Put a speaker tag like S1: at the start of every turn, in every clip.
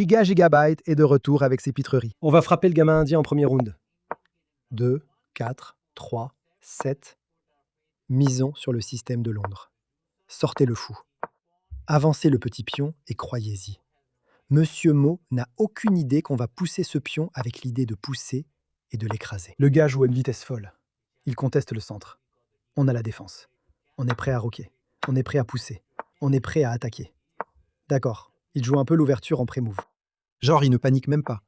S1: Gigabyte est de retour avec ses pitreries. On va frapper le gamin indien en premier round. 2, 4, 3, 7. Misons sur le système de Londres. Sortez le fou. Avancez le petit pion et croyez-y. Monsieur Mo n'a aucune idée qu'on va pousser ce pion avec l'idée de pousser et de l'écraser. Le gars joue à une vitesse folle. Il conteste le centre. On a la défense. On est prêt à roquer. On est prêt à pousser. On est prêt à attaquer. D'accord, il joue un peu l'ouverture en pré-move. Genre, il ne panique même pas.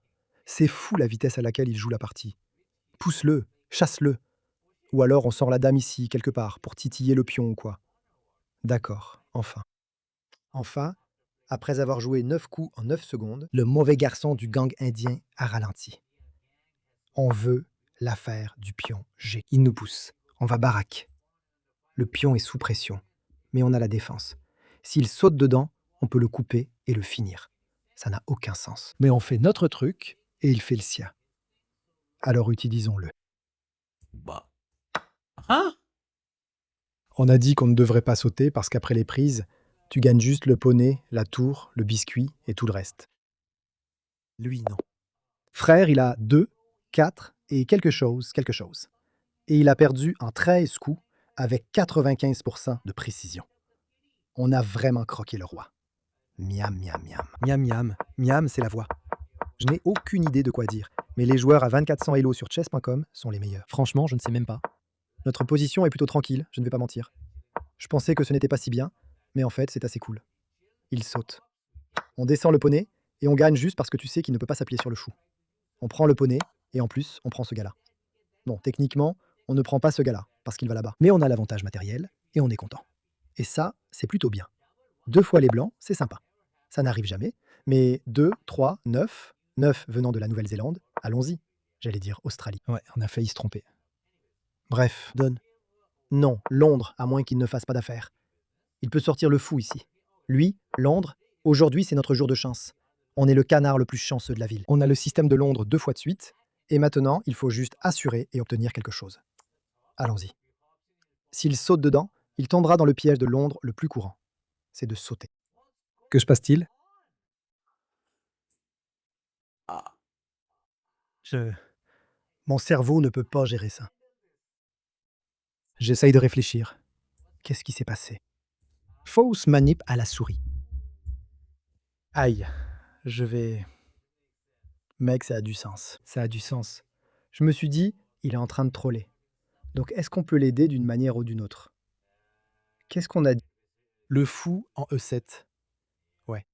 S1: C'est fou la vitesse à laquelle il joue la partie. Pousse-le, chasse-le. Ou alors on sort la dame ici, quelque part, pour titiller le pion ou quoi. D'accord, enfin. Enfin, après avoir joué 9 coups en 9 secondes, le mauvais garçon du gang indien a ralenti. On veut l'affaire du pion G. Il nous pousse. On va baraque. Le pion est sous pression, mais on a la défense. S'il saute dedans, on peut le couper et le finir. Ça n'a aucun sens. Mais on fait notre truc et il fait le sien. Alors utilisons-le.
S2: Bah. Hein?
S1: On a dit qu'on ne devrait pas sauter parce qu'après les prises, tu gagnes juste le poney, la tour, le biscuit et tout le reste. Lui, non. Frère, il a 2, 4 et quelque chose. Et il a perdu en 13 coups avec 95% de précision. On a vraiment croqué le roi. Miam, miam, miam. Miam, miam. Miam, c'est la voix. Je n'ai aucune idée de quoi dire, mais les joueurs à 2400 Elo sur chess.com sont les meilleurs. Franchement, je ne sais même pas. Notre position est plutôt tranquille, je ne vais pas mentir. Je pensais que ce n'était pas si bien, mais en fait, c'est assez cool. Il saute. On descend le poney, et on gagne juste parce que tu sais qu'il ne peut pas s'appuyer sur le chou. On prend le poney, et en plus, on prend ce gars-là. Bon, techniquement, on ne prend pas ce gars-là, parce qu'il va là-bas. Mais on a l'avantage matériel, et on est content. Et ça, c'est plutôt bien. 2 fois les blancs, c'est sympa. Ça n'arrive jamais, mais 2, 3, 9, 9 venant de la Nouvelle-Zélande, allons-y. J'allais dire Australie. Ouais, on a failli se tromper. Bref, donne. Non, Londres, à moins qu'il ne fasse pas d'affaires. Il peut sortir le fou ici. Lui, Londres, aujourd'hui c'est notre jour de chance. On est le canard le plus chanceux de la ville. On a le système de Londres 2 fois de suite, et maintenant il faut juste assurer et obtenir quelque chose. Allons-y. S'il saute dedans, il tombera dans le piège de Londres le plus courant. C'est de sauter. Que se passe-t-il?
S2: Ah.
S1: Mon cerveau ne peut pas gérer ça. J'essaye de réfléchir. Qu'est-ce qui s'est passé? Fausse manip à la souris. Aïe, je vais... Mec, ça a du sens. Ça a du sens. Je me suis dit, il est en train de troller. Donc est-ce qu'on peut l'aider d'une manière ou d'une autre? Qu'est-ce qu'on a dit? Le fou en E7. Ouais.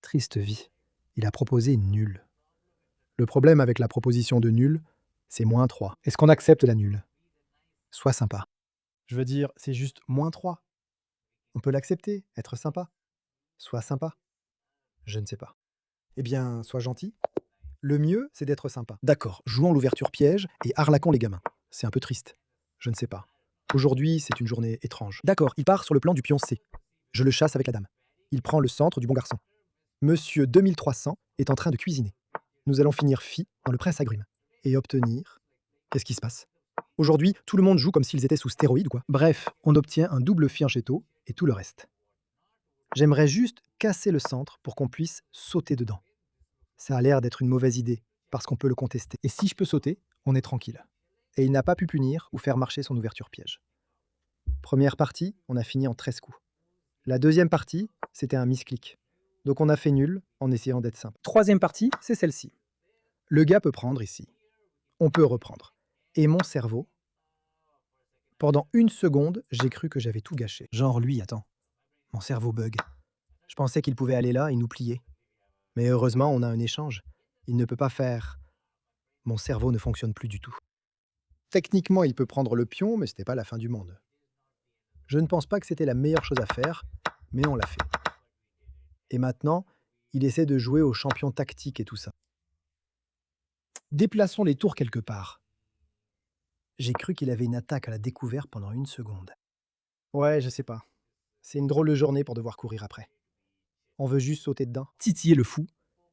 S1: Triste vie. Il a proposé nul. Le problème avec la proposition de nul, c'est -3. Est-ce qu'on accepte la nulle? Sois sympa. Je veux dire, c'est juste -3. On peut l'accepter, être sympa. Sois sympa. Je ne sais pas. Eh bien, sois gentil. Le mieux, c'est d'être sympa. D'accord, jouons l'ouverture piège et arlaquons les gamins. C'est un peu triste. Je ne sais pas. Aujourd'hui, c'est une journée étrange. D'accord, il part sur le plan du pion C. Je le chasse avec la dame. Il prend le centre du bon garçon. Monsieur 2300 est en train de cuisiner. Nous allons finir fi dans le prince agrume. Et obtenir... Qu'est-ce qui se passe? Aujourd'hui, tout le monde joue comme s'ils étaient sous stéroïdes ou quoi. Bref, on obtient un double fianchetto et tout le reste. J'aimerais juste casser le centre pour qu'on puisse sauter dedans. Ça a l'air d'être une mauvaise idée, parce qu'on peut le contester. Et si je peux sauter, on est tranquille. Et il n'a pas pu punir ou faire marcher son ouverture piège. Première partie, on a fini en 13 coups. La deuxième partie, c'était un misclick. Donc on a fait nul en essayant d'être simple. Troisième partie, c'est celle-ci. Le gars peut prendre ici. On peut reprendre. Et mon cerveau, pendant 1 seconde, j'ai cru que j'avais tout gâché. Genre lui, attends. Mon cerveau bug. Je pensais qu'il pouvait aller là et nous plier. Mais heureusement, on a un échange. Il ne peut pas faire... Mon cerveau ne fonctionne plus du tout. Techniquement, il peut prendre le pion, mais c'était pas la fin du monde. Je ne pense pas que c'était la meilleure chose à faire, mais on l'a fait. Et maintenant, il essaie de jouer au champion tactique et tout ça. Déplaçons les tours quelque part. J'ai cru qu'il avait une attaque à la découvert pendant 1 seconde. Ouais, je sais pas. C'est une drôle de journée pour devoir courir après. On veut juste sauter dedans, titiller le fou,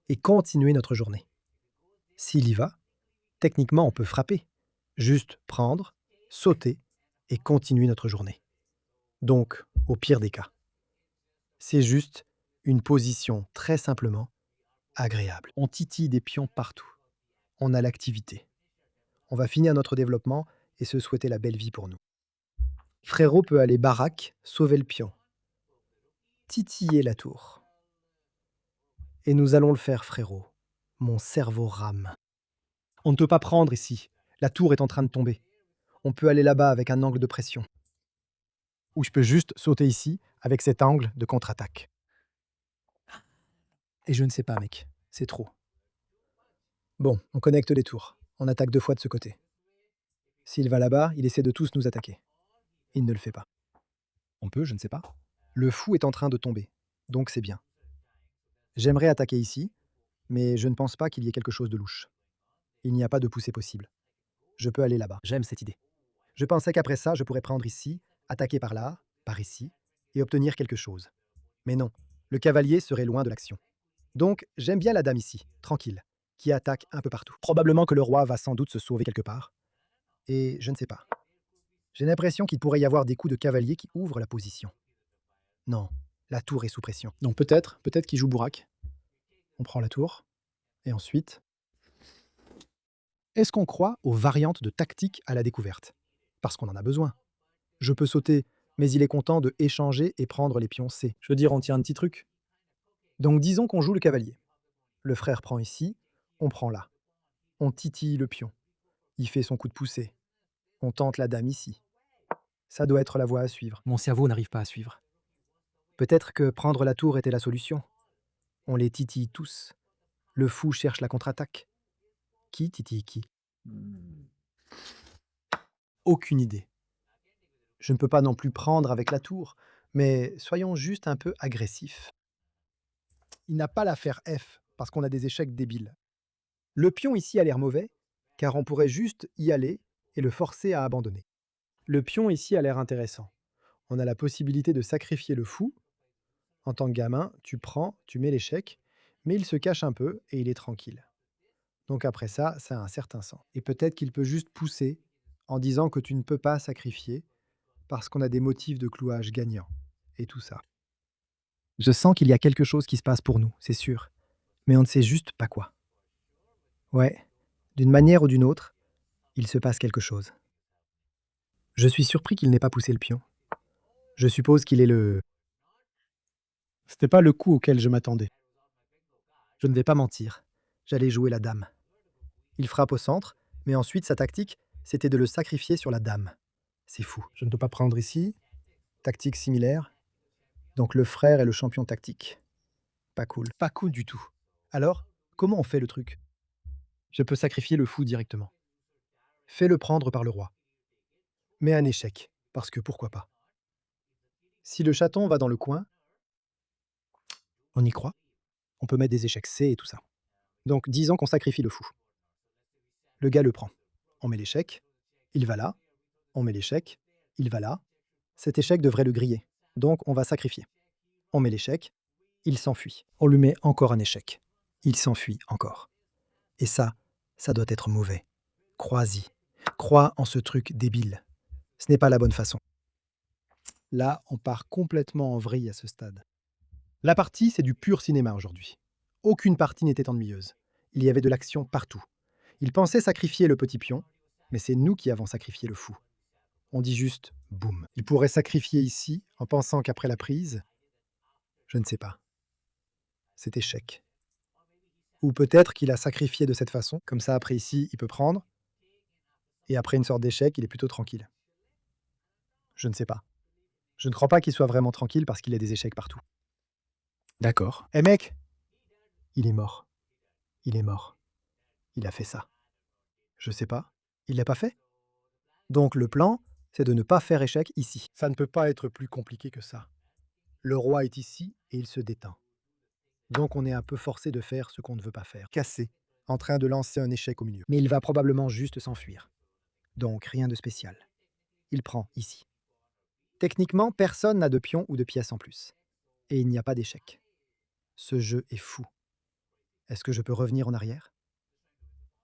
S1: et continuer notre journée. S'il y va, techniquement on peut frapper. Juste prendre, sauter, et continuer notre journée. Donc, au pire des cas. C'est juste Une position très simplement agréable. On titille des pions partout. On a l'activité. On va finir notre développement et se souhaiter la belle vie pour nous. Frérot peut aller baraque, sauver le pion, titiller la tour. Et nous allons le faire, frérot. Mon cerveau rame. On ne peut pas prendre ici. La tour est en train de tomber. On peut aller là-bas avec un angle de pression. Ou je peux juste sauter ici avec cet angle de contre-attaque. Et je ne sais pas, mec. C'est trop. Bon, on connecte les tours. On attaque 2 fois de ce côté. S'il va là-bas, il essaie de tous nous attaquer. Il ne le fait pas. On peut, je ne sais pas. Le fou est en train de tomber. Donc c'est bien. J'aimerais attaquer ici, mais je ne pense pas qu'il y ait quelque chose de louche. Il n'y a pas de poussée possible. Je peux aller là-bas. J'aime cette idée. Je pensais qu'après ça, je pourrais prendre ici, attaquer par là, par ici, et obtenir quelque chose. Mais non, le cavalier serait loin de l'action. Donc, j'aime bien la dame ici, tranquille, qui attaque un peu partout. Probablement que le roi va sans doute se sauver quelque part. Et je ne sais pas. J'ai l'impression qu'il pourrait y avoir des coups de cavalier qui ouvrent la position. Non, la tour est sous pression. Donc peut-être qu'il joue bourraque. On prend la tour, et ensuite... Est-ce qu'on croit aux variantes de tactique à la découverte? Parce qu'on en a besoin. Je peux sauter, mais il est content de échanger et prendre les pions C. Je veux dire, on tient un petit truc. Donc disons qu'on joue le cavalier. Le frère prend ici, on prend là. On titille le pion. Il fait son coup de poussée. On tente la dame ici. Ça doit être la voie à suivre. Mon cerveau n'arrive pas à suivre. Peut-être que prendre la tour était la solution. On les titille tous. Le fou cherche la contre-attaque. Qui titille qui? Aucune idée. Je ne peux pas non plus prendre avec la tour, mais soyons juste un peu agressifs. Il n'a pas l'affaire F, parce qu'on a des échecs débiles. Le pion ici a l'air mauvais, car on pourrait juste y aller et le forcer à abandonner. Le pion ici a l'air intéressant. On a la possibilité de sacrifier le fou. En tant que gamin, tu prends, tu mets l'échec, mais il se cache un peu et il est tranquille. Donc après ça, ça a un certain sens. Et peut-être qu'il peut juste pousser en disant que tu ne peux pas sacrifier parce qu'on a des motifs de clouage gagnants et tout ça. Je sens qu'il y a quelque chose qui se passe pour nous, c'est sûr, mais on ne sait juste pas quoi. Ouais, d'une manière ou d'une autre, il se passe quelque chose. Je suis surpris qu'il n'ait pas poussé le pion. Je suppose qu'il est le... C'était pas le coup auquel je m'attendais. Je ne vais pas mentir, j'allais jouer la dame. Il frappe au centre, mais ensuite sa tactique, c'était de le sacrifier sur la dame. C'est fou. Je ne peux pas prendre ici. Tactique similaire. Donc le frère est le champion tactique. Pas cool. Pas cool du tout. Alors, comment on fait le truc? Je peux sacrifier le fou directement. Fais-le prendre par le roi. Mets un échec, parce que pourquoi pas. Si le chaton va dans le coin, on y croit. On peut mettre des échecs C et tout ça. Donc disons qu'on sacrifie le fou. Le gars le prend. On met l'échec. Il va là. On met l'échec. Il va là. Cet échec devrait le griller. Donc on va sacrifier. On met l'échec. Il s'enfuit. On lui met encore un échec. Il s'enfuit encore. Et ça doit être mauvais. Crois-y. Crois en ce truc débile. Ce n'est pas la bonne façon. Là, on part complètement en vrille à ce stade. La partie, c'est du pur cinéma aujourd'hui. Aucune partie n'était ennuyeuse. Il y avait de l'action partout. Il pensait sacrifier le petit pion, mais c'est nous qui avons sacrifié le fou. On dit juste boum. Il pourrait sacrifier ici en pensant qu'après la prise, je ne sais pas. C'est échec. Ou peut-être qu'il a sacrifié de cette façon, comme ça après ici, il peut prendre, et après une sorte d'échec, il est plutôt tranquille. Je ne sais pas. Je ne crois pas qu'il soit vraiment tranquille parce qu'il a des échecs partout. D'accord. Eh mec, il est mort. Il est mort. Il a fait ça. Je sais pas. Il l'a pas fait? Donc le plan, c'est de ne pas faire échec ici. Ça ne peut pas être plus compliqué que ça. Le roi est ici et il se détend. Donc on est un peu forcé de faire ce qu'on ne veut pas faire. Cassé, en train de lancer un échec au milieu. Mais il va probablement juste s'enfuir. Donc rien de spécial. Il prend ici. Techniquement, personne n'a de pion ou de pièce en plus. Et il n'y a pas d'échec. Ce jeu est fou. Est-ce que je peux revenir en arrière?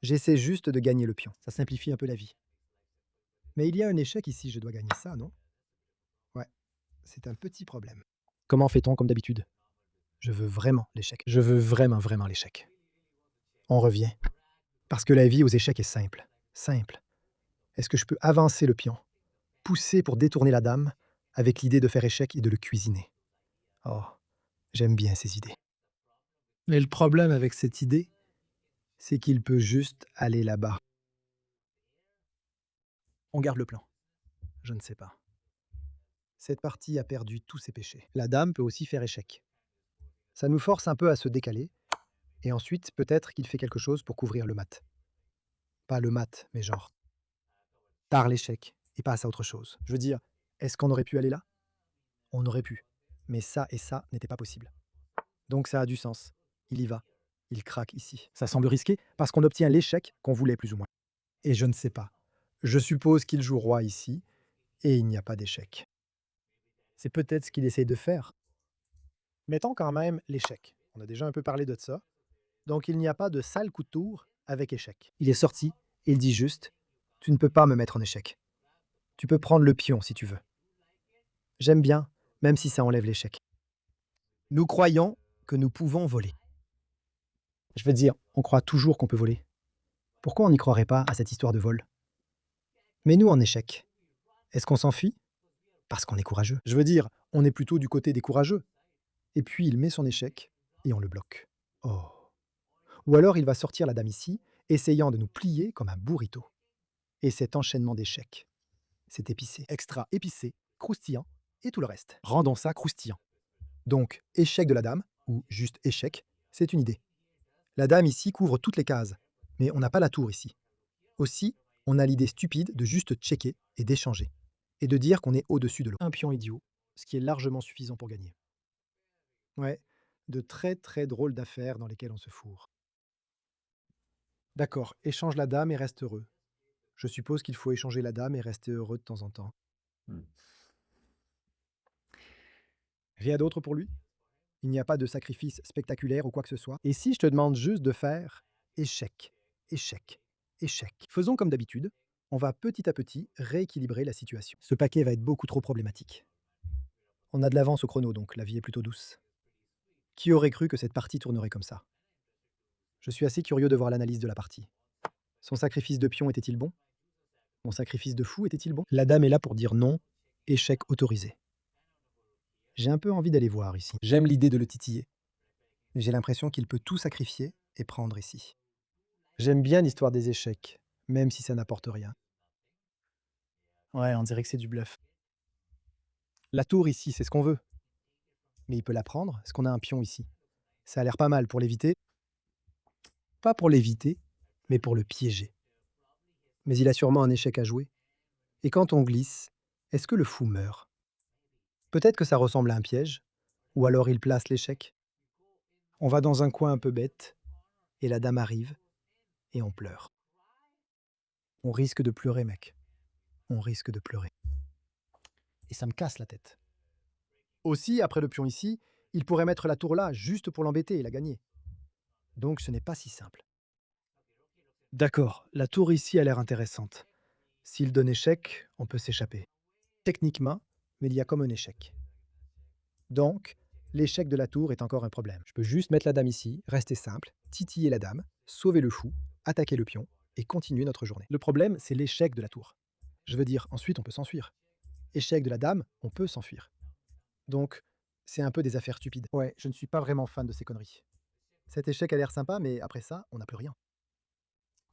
S1: J'essaie juste de gagner le pion. Ça simplifie un peu la vie. Mais il y a un échec ici, je dois gagner ça, non? Ouais, c'est un petit problème. Comment fait-on comme d'habitude? Je veux vraiment l'échec. Je veux vraiment, vraiment l'échec. On revient. Parce que la vie aux échecs est simple. Simple. Est-ce que je peux avancer le pion, pousser pour détourner la dame, avec l'idée de faire échec et de le cuisiner? Oh, j'aime bien ces idées. Mais le problème avec cette idée, c'est qu'il peut juste aller là-bas. On garde le plan. Je ne sais pas. Cette partie a perdu tous ses péchés. La dame peut aussi faire échec. Ça nous force un peu à se décaler, et ensuite, peut-être qu'il fait quelque chose pour couvrir le mat. Pas le mat, mais genre, tard l'échec, et passe à autre chose. Je veux dire, est-ce qu'on aurait pu aller là? On aurait pu. Mais ça et ça n'était pas possible. Donc ça a du sens. Il y va. Il craque ici. Ça semble risqué parce qu'on obtient l'échec qu'on voulait plus ou moins. Et je ne sais pas. Je suppose qu'il joue roi ici, et il n'y a pas d'échec. C'est peut-être ce qu'il essaye de faire. Mettons quand même l'échec. On a déjà un peu parlé de ça. Donc il n'y a pas de sale coup de tour avec échec. Il est sorti et il dit juste: tu ne peux pas me mettre en échec. Tu peux prendre le pion si tu veux. J'aime bien, même si ça enlève l'échec. Nous croyons que nous pouvons voler. Je veux dire, on croit toujours qu'on peut voler. Pourquoi on n'y croirait pas à cette histoire de vol? Mais nous en échec, est-ce qu'on s'enfuit? Parce qu'on est courageux. Je veux dire, on est plutôt du côté des courageux. Et puis il met son échec et on le bloque. Oh. Ou alors il va sortir la dame ici, essayant de nous plier comme un burrito. Et cet enchaînement d'échecs, c'est épicé. Extra épicé, croustillant et tout le reste. Rendons ça croustillant. Donc, échec de la dame, ou juste échec, c'est une idée. La dame ici couvre toutes les cases, mais on n'a pas la tour ici. Aussi, on a l'idée stupide de juste checker et d'échanger, et de dire qu'on est au-dessus de l'autre. Un pion idiot, ce qui est largement suffisant pour gagner. Ouais, de très très drôles d'affaires dans lesquelles on se fourre. D'accord, échange la dame et reste heureux. Je suppose qu'il faut échanger la dame et rester heureux de temps en temps.
S2: Hmm.
S1: Rien d'autre pour lui? Il n'y a pas de sacrifice spectaculaire ou quoi que ce soit. Et si je te demande juste de faire échec, échec, échec? Faisons comme d'habitude. On va petit à petit rééquilibrer la situation. Ce paquet va être beaucoup trop problématique. On a de l'avance au chrono, donc la vie est plutôt douce. Qui aurait cru que cette partie tournerait comme ça? Je suis assez curieux de voir l'analyse de la partie. Son sacrifice de pion était-il bon? Mon sacrifice de fou était-il bon? La dame est là pour dire non, échec autorisé. J'ai un peu envie d'aller voir ici. J'aime l'idée de le titiller. J'ai l'impression qu'il peut tout sacrifier et prendre ici. J'aime bien l'histoire des échecs, même si ça n'apporte rien. Ouais, on dirait que c'est du bluff. La tour ici, c'est ce qu'on veut. Mais il peut la prendre, parce qu'on a un pion ici. Ça a l'air pas mal pour l'éviter. Pas pour l'éviter, mais pour le piéger. Mais il a sûrement un échec à jouer. Et quand on glisse, est-ce que le fou meurt? Peut-être que ça ressemble à un piège, ou alors il place l'échec. On va dans un coin un peu bête, et la dame arrive, et on pleure. On risque de pleurer, mec. On risque de pleurer. Et ça me casse la tête. Aussi, après le pion ici, il pourrait mettre la tour là, juste pour l'embêter et la gagner. Donc ce n'est pas si simple. D'accord, la tour ici a l'air intéressante. S'il donne échec, on peut s'échapper. Techniquement, mais il y a comme un échec. Donc, l'échec de la tour est encore un problème. Je peux juste mettre la dame ici, rester simple, titiller la dame, sauver le fou, attaquer le pion et continuer notre journée. Le problème, c'est l'échec de la tour. Je veux dire, ensuite on peut s'enfuir. Échec de la dame, on peut s'enfuir. Donc, c'est un peu des affaires stupides. Ouais, je ne suis pas vraiment fan de ces conneries. Cet échec a l'air sympa, mais après ça, on n'a plus rien.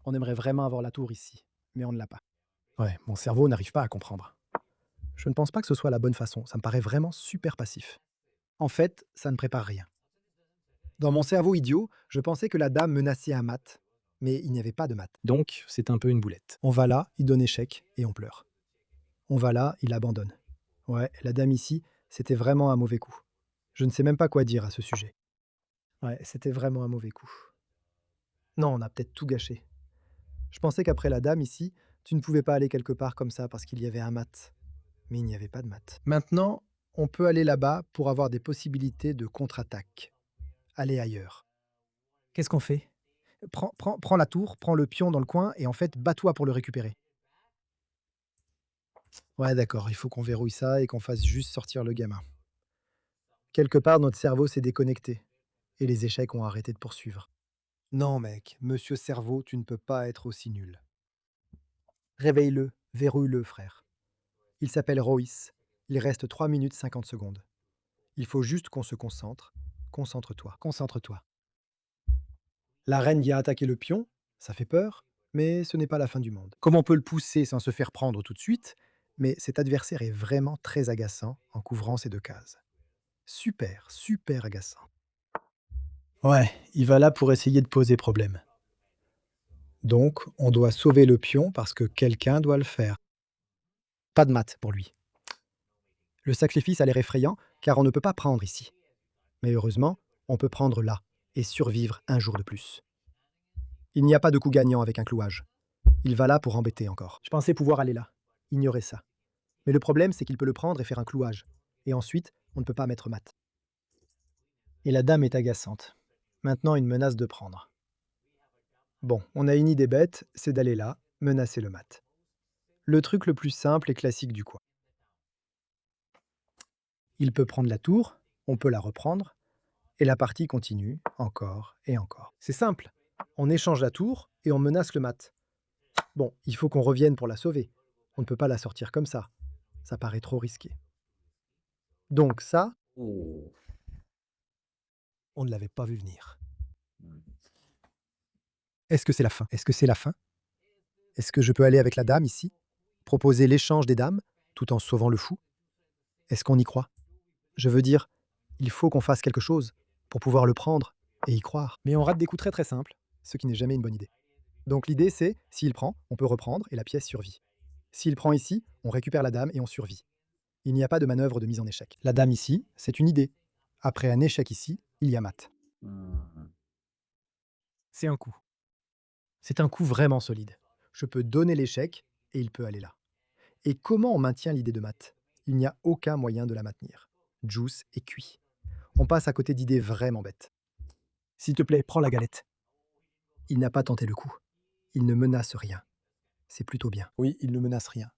S1: On aimerait vraiment avoir la tour ici, mais on ne l'a pas. Ouais, mon cerveau n'arrive pas à comprendre. Je ne pense pas que ce soit la bonne façon, ça me paraît vraiment super passif. En fait, ça ne prépare rien. Dans mon cerveau idiot, je pensais que la dame menaçait un mat, mais il n'y avait pas de mat. Donc, c'est un peu une boulette. On va là, il donne échec, et on pleure. On va là, il abandonne. Ouais, la dame ici, c'était vraiment un mauvais coup. Je ne sais même pas quoi dire à ce sujet. Ouais, c'était vraiment un mauvais coup. Non, on a peut-être tout gâché. Je pensais qu'après la dame ici, tu ne pouvais pas aller quelque part comme ça parce qu'il y avait un mat. Mais il n'y avait pas de mat. Maintenant, on peut aller là-bas pour avoir des possibilités de contre-attaque. Aller ailleurs. Qu'est-ce qu'on fait? Prends la tour, prends le pion dans le coin et en fait, bats-toi pour le récupérer. Ouais, d'accord, il faut qu'on verrouille ça et qu'on fasse juste sortir le gamin. Quelque part, notre cerveau s'est déconnecté et les échecs ont arrêté de poursuivre. Non, mec, monsieur cerveau, tu ne peux pas être aussi nul. Réveille-le, verrouille-le, frère. Il s'appelle Royce. Il reste 3 minutes 50 secondes. Il faut juste qu'on se concentre. Concentre-toi, concentre-toi. La reine vient attaquer le pion, ça fait peur, mais ce n'est pas la fin du monde. Comme on peut le pousser sans se faire prendre tout de suite, mais cet adversaire est vraiment très agaçant en couvrant ces 2 cases. Super, super agaçant. Ouais, il va là pour essayer de poser problème. Donc, on doit sauver le pion parce que quelqu'un doit le faire. Pas de maths pour lui. Le sacrifice a l'air effrayant car on ne peut pas prendre ici. Mais heureusement, on peut prendre là et survivre un jour de plus. Il n'y a pas de coup gagnant avec un clouage. Il va là pour embêter encore. Je pensais pouvoir aller là, ignorer ça. Mais le problème, c'est qu'il peut le prendre et faire un clouage. Et ensuite, on ne peut pas mettre mat. Et la dame est agaçante. Maintenant, une menace de prendre. Bon, on a une idée bête, c'est d'aller là, menacer le mat. Le truc le plus simple et classique du coin. Il peut prendre la tour, on peut la reprendre, et la partie continue, encore et encore. C'est simple. On échange la tour et on menace le mat. Bon, il faut qu'on revienne pour la sauver. On ne peut pas la sortir comme ça. Ça paraît trop risqué. Donc ça,
S2: Oh.
S1: on ne l'avait pas vu venir.
S2: Mm.
S1: Est-ce que c'est la fin? Est-ce que c'est la fin? Est-ce que je peux aller avec la dame ici? Proposer l'échange des dames, tout en sauvant le fou? Est-ce qu'on y croit? Je veux dire, il faut qu'on fasse quelque chose pour pouvoir le prendre et y croire. Mais on rate des coups très très simples, ce qui n'est jamais une bonne idée. Donc l'idée c'est, s'il prend, on peut reprendre et la pièce survit. S'il prend ici, on récupère la dame et on survit. Il n'y a pas de manœuvre de mise en échec. La dame ici, c'est une idée. Après un échec ici, il y a mat.
S2: Mhm.
S1: C'est un coup. C'est un coup vraiment solide. Je peux donner l'échec et il peut aller là. Et comment on maintient l'idée de mat? Il n'y a aucun moyen de la maintenir. Juice est cuit. On passe à côté d'idées vraiment bêtes. S'il te plaît, prends la galette. Il n'a pas tenté le coup. Il ne menace rien. C'est plutôt bien. Oui, il ne menace rien.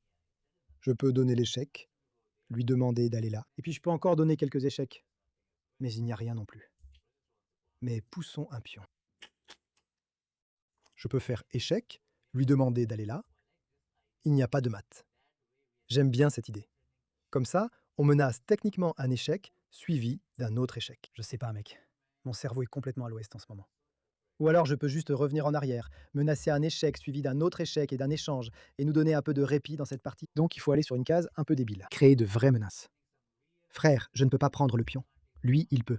S1: Je peux donner l'échec, lui demander d'aller là. Et puis je peux encore donner quelques échecs. Mais il n'y a rien non plus. Mais poussons un pion. Je peux faire échec, lui demander d'aller là. Il n'y a pas de mat. J'aime bien cette idée. Comme ça, on menace techniquement un échec suivi d'un autre échec. Je sais pas, mec. Mon cerveau est complètement à l'ouest en ce moment. Ou alors je peux juste revenir en arrière, menacer un échec suivi d'un autre échec et d'un échange, et nous donner un peu de répit dans cette partie. Donc il faut aller sur une case un peu débile. Créer de vraies menaces. Frère, je ne peux pas prendre le pion. Lui, il peut.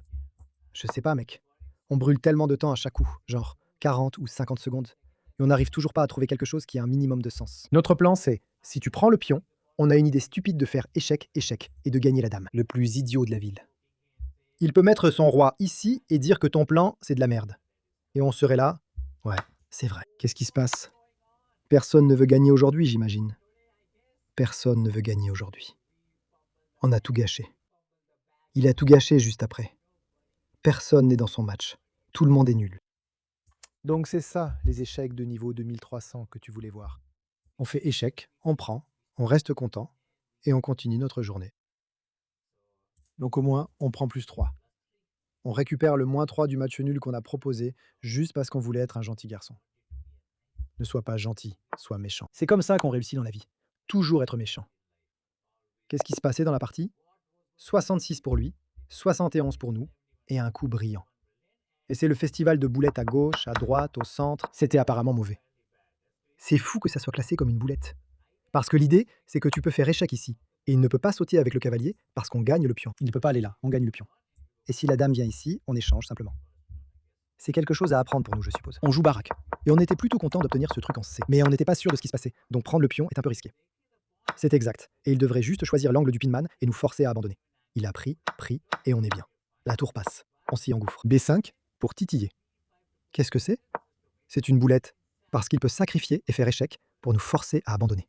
S1: Je sais pas, mec. On brûle tellement de temps à chaque coup, genre 40 ou 50 secondes, et on n'arrive toujours pas à trouver quelque chose qui a un minimum de sens. Notre plan, c'est, si tu prends le pion, on a une idée stupide de faire échec, échec, et de gagner la dame. Le plus idiot de la ville. Il peut mettre son roi ici et dire que ton plan, c'est de la merde. Et on serait là. Ouais, c'est vrai. Qu'est-ce qui se passe? Personne ne veut gagner aujourd'hui, j'imagine. Personne ne veut gagner aujourd'hui. On a tout gâché. Il a tout gâché juste après. Personne n'est dans son match. Tout le monde est nul. Donc c'est ça, les échecs de niveau 2300 que tu voulais voir. On fait échec, on prend, on reste content, et on continue notre journée. Donc au moins, on prend plus 3. On récupère le moins 3 du match nul qu'on a proposé, juste parce qu'on voulait être un gentil garçon. Ne sois pas gentil, sois méchant. C'est comme ça qu'on réussit dans la vie. Toujours être méchant. Qu'est-ce qui se passait dans la partie? 66 pour lui, 71 pour nous, et un coup brillant. Et c'est le festival de boulettes à gauche, à droite, au centre. C'était apparemment mauvais. C'est fou que ça soit classé comme une boulette. Parce que l'idée, c'est que tu peux faire échec ici, et il ne peut pas sauter avec le cavalier parce qu'on gagne le pion. Il ne peut pas aller là, on gagne le pion. Et si la dame vient ici, on échange simplement. C'est quelque chose à apprendre pour nous, je suppose. On joue baraque. Et on était plutôt content d'obtenir ce truc en C. Mais on n'était pas sûr de ce qui se passait, donc prendre le pion est un peu risqué. C'est exact. Et il devrait juste choisir l'angle du pinman et nous forcer à abandonner. Il a pris, et on est bien. La tour passe. On s'y engouffre. B5 pour titiller. Qu'est-ce que c'est? C'est une boulette. Parce qu'il peut sacrifier et faire échec pour nous forcer à abandonner.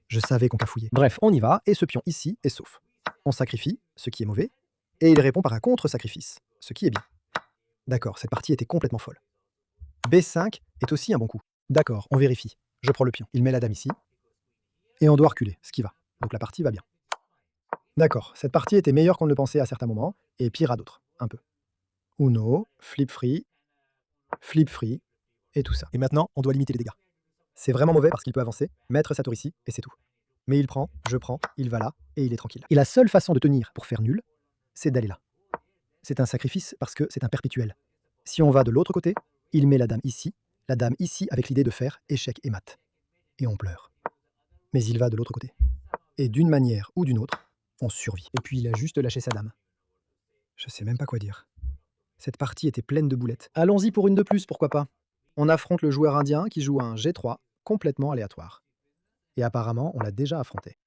S1: Je savais qu'on cafouillait. Bref, on y va, et ce pion ici est sauf. On sacrifie, ce qui est mauvais, et il répond par un contre-sacrifice, ce qui est bien. D'accord, cette partie était complètement folle. B5 est aussi un bon coup. D'accord, on vérifie. Je prends le pion. Il met la dame ici, et on doit reculer, ce qui va. Donc la partie va bien. D'accord, cette partie était meilleure qu'on ne le pensait à certains moments, et pire à d'autres, un peu. Uno, flip free, et tout ça. Et maintenant, on doit limiter les dégâts. C'est vraiment mauvais parce qu'il peut avancer, mettre sa tour ici, et c'est tout. Mais il prend, je prends, il va là, et il est tranquille. Et la seule façon de tenir pour faire nul, c'est d'aller là. C'est un sacrifice parce que c'est un perpétuel. Si on va de l'autre côté, il met la dame ici avec l'idée de faire échec et mat. Et on pleure. Mais il va de l'autre côté. Et d'une manière ou d'une autre, on survit. Et puis il a juste lâché sa dame. Je sais même pas quoi dire. Cette partie était pleine de boulettes. Allons-y pour une de plus, pourquoi pas. On affronte le joueur indien qui joue un G3 complètement aléatoire. Et apparemment, on l'a déjà affronté.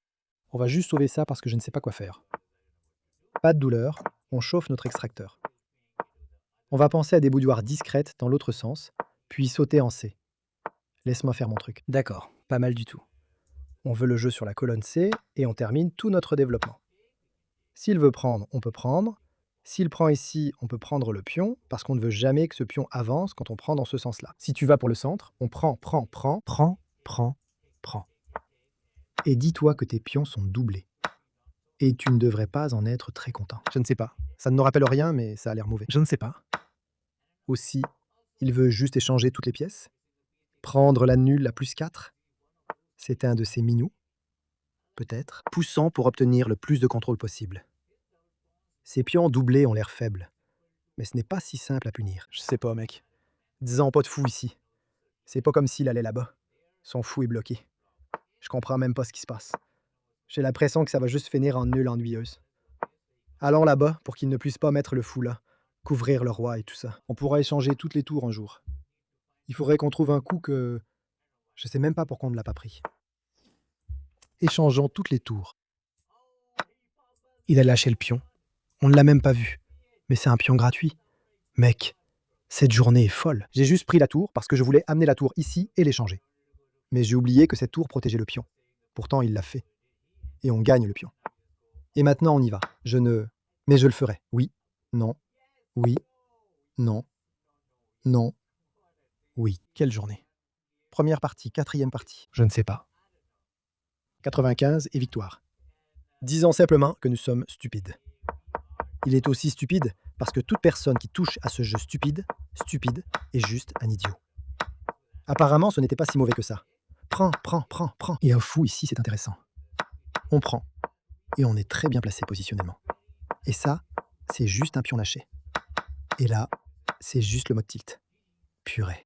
S1: On va juste sauver ça parce que je ne sais pas quoi faire. Pas de douleur, on chauffe notre extracteur. On va penser à des bouilloires discrètes dans l'autre sens, puis sauter en C. Laisse-moi faire mon truc. D'accord, pas mal du tout. On veut le jeu sur la colonne C et on termine tout notre développement. S'il veut prendre, on peut prendre. S'il prend ici, on peut prendre le pion, parce qu'on ne veut jamais que ce pion avance quand on prend dans ce sens-là. Si tu vas pour le centre, on prend. Et dis-toi que tes pions sont doublés. Et tu ne devrais pas en être très content. Je ne sais pas. Ça ne me rappelle rien, mais ça a l'air mauvais. Je ne sais pas. Aussi, il veut juste échanger toutes les pièces. Prendre la nulle, la +4. C'était un de ses minous. Peut-être. Poussant pour obtenir le plus de contrôle possible. Ces pions doublés ont l'air faibles. Mais ce n'est pas si simple à punir. Je sais pas, mec. Disons pas de fou ici. C'est pas comme s'il allait là-bas. Son fou est bloqué. Je comprends même pas ce qui se passe. J'ai l'impression que ça va juste finir en nulle ennuyeuse. Allons là-bas pour qu'il ne puisse pas mettre le fou là, couvrir le roi et tout ça. On pourra échanger toutes les tours un jour. Il faudrait qu'on trouve un coup que... Je sais même pas pourquoi on ne l'a pas pris. Échangeons toutes les tours. Il a lâché le pion. On ne l'a même pas vu. Mais c'est un pion gratuit. Mec, cette journée est folle. J'ai juste pris la tour parce que je voulais amener la tour ici et l'échanger. Mais j'ai oublié que cette tour protégeait le pion. Pourtant, il l'a fait. Et on gagne le pion. Et maintenant, on y va. Mais je le ferai. Oui, non, oui, non, non, oui. Quelle journée. Première partie, quatrième partie. Je ne sais pas. 95 et victoire. Disons simplement que nous sommes stupides. Il est aussi stupide parce que toute personne qui touche à ce jeu stupide, est juste un idiot. Apparemment, ce n'était pas si mauvais que ça. Prends. Et un fou ici, c'est intéressant. On prend. Et on est très bien placé positionnellement. Et ça, c'est juste un pion lâché. Et là, c'est juste le mode tilt. Purée.